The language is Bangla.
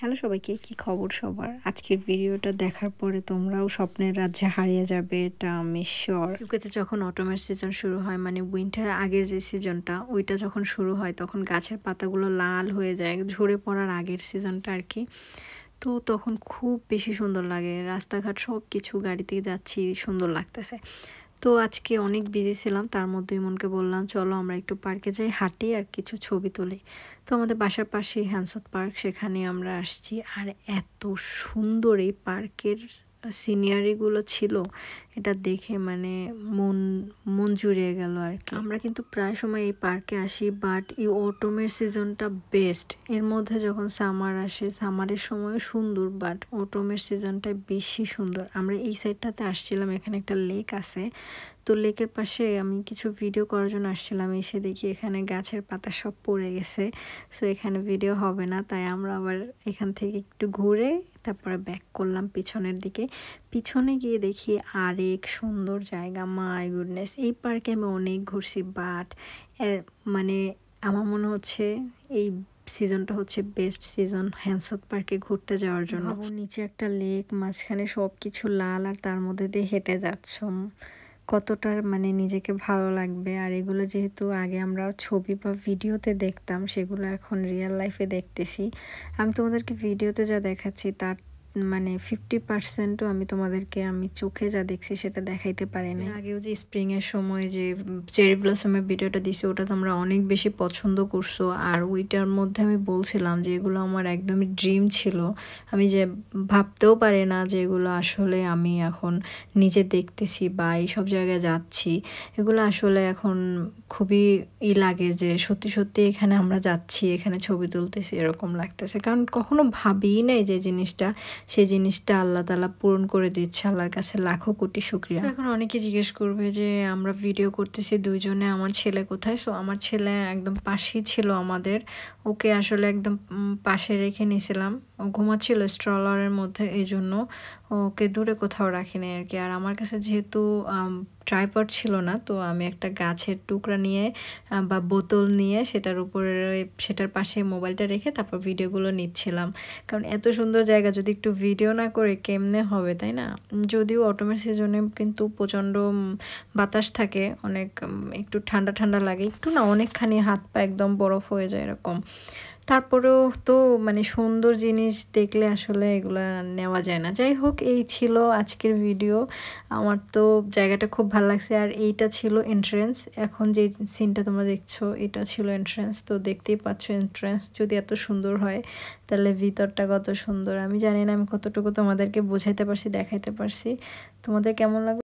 হ্যালো সবাইকে, কি খবর সবার? আজকের ভিডিওটা দেখার পরে তোমরাও স্বপ্নের রাজ্যে হারিয়ে যাবে, এটা আমি শিওর। ইউকেতে যখন অটোমের সিজন শুরু হয়, মানে উইন্টারের আগের যে সিজনটা, ওইটা যখন শুরু হয় তখন গাছের পাতাগুলো লাল হয়ে যায়, ঝরে পড়ার আগের সিজনটা আর কি। তো তখন খুব বেশি সুন্দর লাগে, রাস্তাঘাট সব কিছু গাড়িতে যাচ্ছি, সুন্দর লাগতেছে। তো আজকে অনেক বিজি ছিলাম, তার মধ্যে ইমনকে বললাম চলো আমরা একটু পার্কে যাই, হাঁটি আর কিছু ছবি তুলি। তো আমাদের বাসার পাশেই হ্যান্সত পার্ক, সেখানে আমরা আসছি। আর এত সুন্দর এই পার্কের সিনারিগুলো ছিল, এটা দেখে মানে মন মন জুড়িয়ে গেল আর কি। আমরা কিন্তু প্রায় সময় এই পার্কে আসি, বাট এই অটোমের সিজনটা বেস্ট। এর মধ্যে যখন সামার আসে, সামারের সময় সুন্দর, বাট অটোমের সিজনটা বেশি সুন্দর। আমরা এই সাইডটাতে আসছিলাম, এখানে একটা লেক আছে, তো লেকের পাশে আমি কিছু ভিডিও করার জন্য আসছিলাম। এসে দেখি এখানে গাছের পাতা সব পড়ে গেছে, সো এখানে ভিডিও হবে না, তাই আমরা আবার এখান থেকে একটু ঘুরে তারপরে ব্যাক করলাম পিছনের দিকে। পিছনে গিয়ে দেখি আরেক সুন্দর জায়গা, মাই গুডনেস। এই পার্কে আমি অনেক ঘুরছি, বাট মানে আমার মনে হচ্ছে এই সিজনটা হচ্ছে বেস্ট সিজন হ্যান্সত পার্কে ঘুরতে যাওয়ার জন্য। নিচে একটা লেক, মাঝখানে সব কিছু লাল, আর তার মধ্যে দিয়ে হেঁটে যাচ্ছ, কতটা মানে নিজেকে ভালো লাগবে। আর এগুলো যেহেতু আগে আমরা ছবি বা ভিডিওতে দেখতাম, সেগুলো এখন রিয়েল লাইফে দেখতেছি। আমি তোমাদেরকে ভিডিওতে যা দেখাচ্ছি তার মানে 50%ও আমি চোখে যা দেখছি সেটা দেখাইতে পারি না। আগেও যে স্প্রিংয়ের সময় যে চেরি ব্লসমের ভিডিওটা দিছি, ওটা তোমরা অনেক বেশি পছন্দ করছো। আর ওইটার মধ্যে আমি বলছিলাম যে এগুলো আমার একদমই ড্রিম ছিল, আমি যে ভাবতেও পারি না যে এগুলো আসলে আমি এখন নিজে দেখতেছি বা এইসব জায়গায় যাচ্ছি। এগুলো আসলে এখন খুবই লাগে যে সত্যি সত্যি এখানে আমরা যাচ্ছি, এখানে ছবি তুলতেছি, এরকম লাগতেছে। কারণ কখনো ভাবিই নাই যে জিনিসটা, সেই জিনিসটা আল্লাহ তাআলা পূরণ করে দিচ্ছে। আল্লাহর কাছে লাখো কোটি শুকরিয়া। এখন অনেকে জিজ্ঞেস করবে যে আমরা ভিডিও করতেছি দুইজনে, আমার ছেলে কোথায়? সো আমার ছেলে একদম পাশেই ছিল আমাদের, ওকে আসলে একদম পাশে রেখে নিয়েছিলাম। ও ঘুমাচ্ছিল স্ট্রলারের মধ্যে, এই জন্য ওকে দূরে কোথাও রাখিনি আর কি। আর আমার কাছে যেহেতু ট্রাইপড ছিল না, তো আমি একটা গাছের টুকরা নিয়ে বা বোতল নিয়ে সেটার পাশে মোবাইলটা রেখে তারপর ভিডিওগুলো নিচ্ছিলাম। কারণ এত সুন্দর জায়গা যদি একটু ভিডিও না করে কেমনে হবে, তাই না? যদিও অটোমের সিজনে কিন্তু প্রচণ্ড বাতাস থাকে, অনেক একটু ঠান্ডা ঠান্ডা লাগে, একটু না অনেকখানি, হাত পা একদম বরফ হয়ে যায় এরকম। তারপরেও তো মানে সুন্দর জিনিস দেখলে আসলে এগুলা নেওয়া যায় না। যাই হোক, এই ছিল আজকের ভিডিও। আমার তো জায়গাটা খুব ভালো লাগছে। আর এইটা ছিল এন্ট্রেন্স, এখন যে সিনটা তোমরা দেখছো এটা ছিল এন্ট্রেন্স। তো দেখতেই পাচ্ছ, এন্ট্রেন্স যদি এত সুন্দর হয় তাহলে ভিতরটা কত সুন্দর। আমি জানি না আমি কতটুকু তোমাদেরকে বোঝাইতে পারছি, দেখাইতে পারছি। তোমাদের কেমন লাগলো?